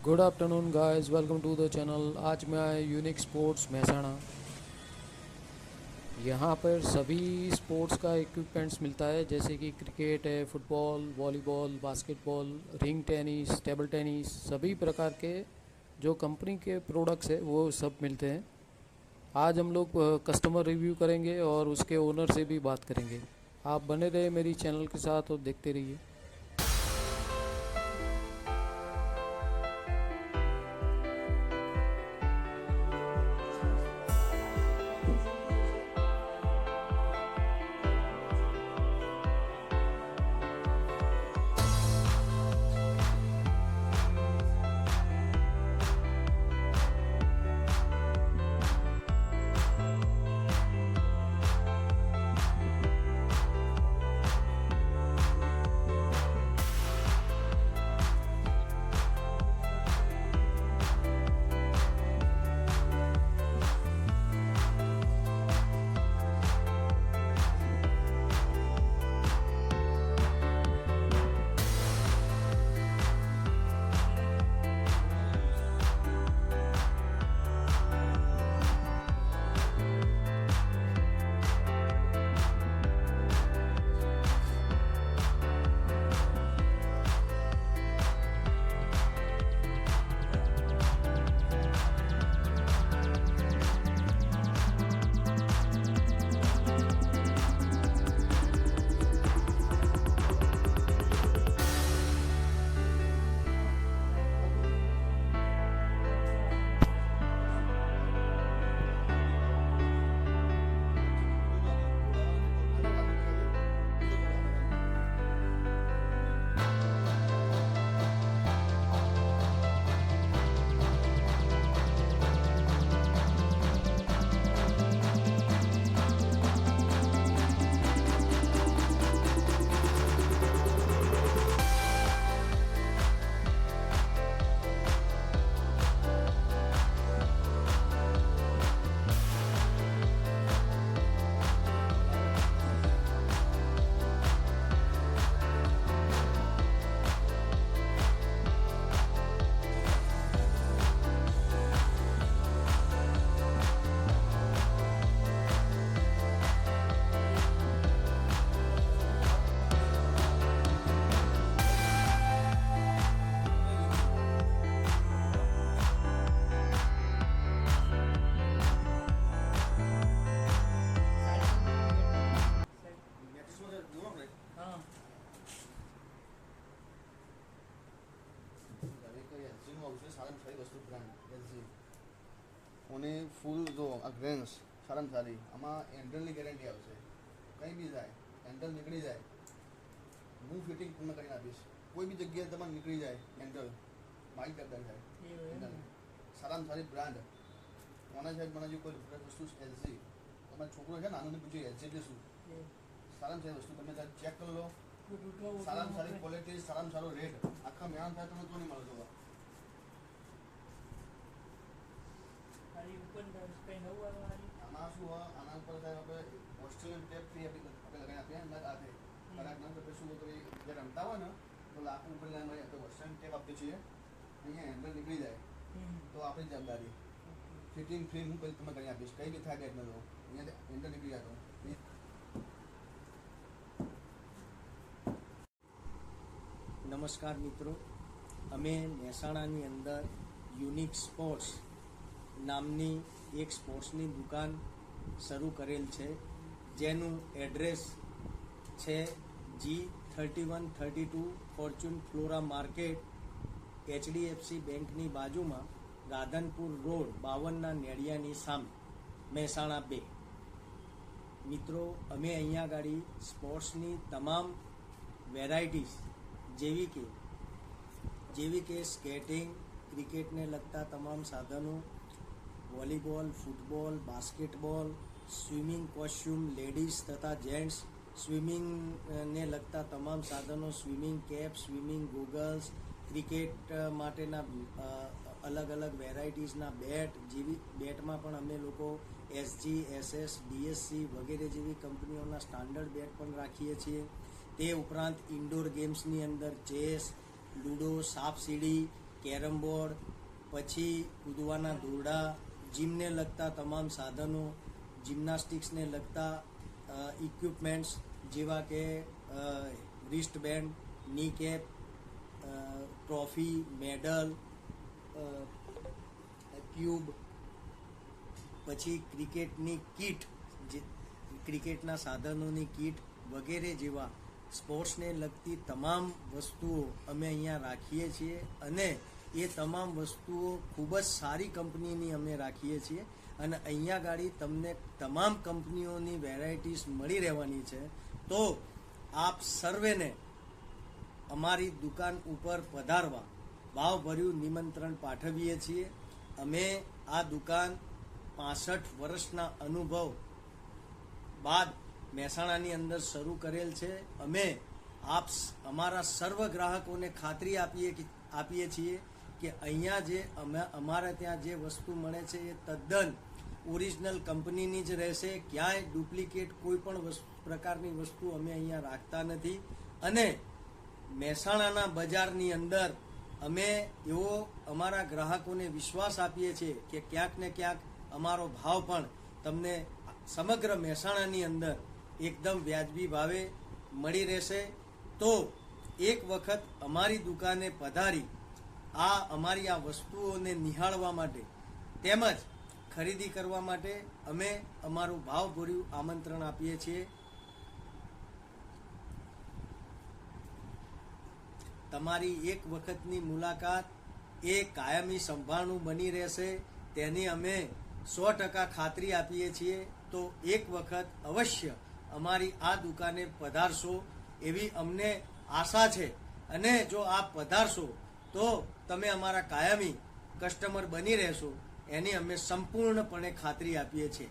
Good afternoon guys, welcome to the channel. आज मैं आया यूनिक स्पोर्ट्स महसाणा। यहाँ पर सभी स्पोर्ट्स का इक्विपमेंट्स मिलता है, जैसे कि क्रिकेट है, football, volleyball, basketball, ring tennis, table tennis, सभी प्रकार के जो कंपनी के प्रोडक्ट्स है वो सब मिलते हैं। आज हम लोग कस्टमर रिव्यू करेंगे और उसके ओनर से भी बात करेंगे। आप बने रहे मेरी चैनल के साथ और देखते रहिए। અને ફૂલ જો આ ગ્રેન્સ સારામાં સારી આમાં હેન્ડલની ગેરંટી આવશે. કંઈ બી જાય હેન્ડલ નીકળી જાય હું ફિટિંગ પૂર્ણ કરીને આપીશ. કોઈ બી જગ્યાએ તમારે નીકળી જાય હેન્ડલ મારી કરતા થાય હેન્ડલ. સારામાં સારી બ્રાન્ડ મને સાહેબ મને જો કોઈ વસ્તુ એલસી તમારો છોકરો છે ને આનંદ પૂછ્યું એલસી એટલે શું સારામાં સારી વસ્તુ તમે ચેક કરી લો. સારામાં સારી ક્વોલિટી સારામાં સારો રેટ આખા મેળામાં થાય તમે તો નહીં મળે જોવા. આમાં શું હોય આના ઉપર સાહેબ આપણે ઓસ્ટ્રેલિયન ટેપ ફ્રી આપણે લગાવી આપીએ અંદર આપે કલાક ના તો શું તો જે રમતા હોય ને તો લાખો ઉપર આપણે ઓસ્ટ્રેલિયન ટેપ આપીએ છીએ. અહીંયા હેન્ડલ નીકળી જાય તો આપણી જવાબદારી ફિટિંગ ફ્રી હું પછી તમે કરી આપીશ. કંઈ બી થાય બેટ ન જો અહીંયા હેન્ડલ નીકળી જાય તો. નમસ્કાર મિત્રો, અમે મહેસાણાની અંદર યુનિક સ્પોર્ટ્સ નામની એક સ્પોર્ટ્સની દુકાન શરૂ કરેલ છે, જેનું એડ્રેસ છે G3132 Fortune flora market, HDFC બેંકની બાજુમાં, રાધનપુર રોડ 52ના નેડિયાની સામે, મહેસાણા 2. મિત્રો, અમે અહીંયા આગળ સ્પોર્ટ્સની તમામ વેરાયટીઝ જેવી કે સ્કેટિંગ, ક્રિકેટને લગતા તમામ સાધનો, volleyball, football, basketball, swimming costume ladies તથા જેન્ટ્સ, સ્વિમિંગને લગતા તમામ સાધનો, swimming cap, swimming goggles, cricket માટેના અલગ અલગ વેરાયટીઝના બેટ, જેવી બેટમાં પણ અમે લોકો SG, SS, DSC વગેરે જેવી કંપનીઓના સ્ટાન્ડર્ડ બેટ પણ રાખીએ છીએ. તે ઉપરાંત ઇન્ડોર ગેમ્સની અંદર ચેસ, લૂડો, સાપ સીડી કેરમ બોર્ડ, પછી કૂદવાના દોરડા, જીમને લગતા તમામ સાધનો, જિમ્નાસ્ટિક્સને લગતા ઇક્વિપમેન્ટ્સ જેવા કે રિસ્ટ બેન્ડ, ની કેપ, ટ્રોફી, મેડલ, ક્યુબ, પછી ક્રિકેટની કીટ, જે ક્રિકેટના સાધનોની કીટ વગેરે જેવા સ્પોર્ટ્સને લગતી તમામ વસ્તુઓ અમે અહીંયા રાખીએ છીએ અને એ તમામ વસ્તુઓ ખૂબ જ સારી કંપનીની અમે રાખીએ છીએ અને અહીંયા ગાડી તમને તમામ કંપનીઓની વેરાયટીઝ મળી રહેવાની છે. તો આપ સર્વેને અમારી દુકાન ઉપર પધારવા ભાવભર્યું નિમંત્રણ પાઠવીએ છીએ. અમે આ દુકાન 65 વર્ષના અનુભવ બાદ મહેસાણાની અંદર શરૂ કરેલ છે. અમે અમારા સર્વ ગ્રાહકોને ખાતરી આપીએ છીએ કે અહીંયા જે અમારા ત્યાં જે વસ્તુ મળે છે એ તદ્દન ઓરિજિનલ કંપનીની જ રહેશે. ક્યાંય ડુપ્લિકેટ કોઈ પણ પ્રકારની વસ્તુ અમે અહીંયા રાખતા નથી અને મહેસાણાના બજારની અંદર અમે એવો અમારા ગ્રાહકોને વિશ્વાસ આપીએ છીએ કે ક્યાંક ને ક્યાંક અમારો ભાવ પણ તમને સમગ્ર મહેસાણાની અંદર એકદમ વ્યાજબી ભાવે મળી રહેશે. તો એક વખત અમારી દુકાને પધારી અમારી આ વસ્તુઓને નિહાળવા માટે તેમજ ખરીદી કરવા માટે અમે અમારું ભાવભર્યું આમંત્રણ આપીએ છીએ. તમારી એક વખતની મુલાકાત એ કાયમી સંભાળનું બની રહેશે તેની અમે 100% ખાતરી આપીએ છીએ. તો એક વખત અવશ્ય અમારી આ દુકાને પધારશો એવી અમને આશા છે અને જો આપ પધારશો તો તમે અમારા કાયમી કસ્ટમર બની રહેશો એની અમે સંપૂર્ણપણે ખાતરી આપીએ છીએ.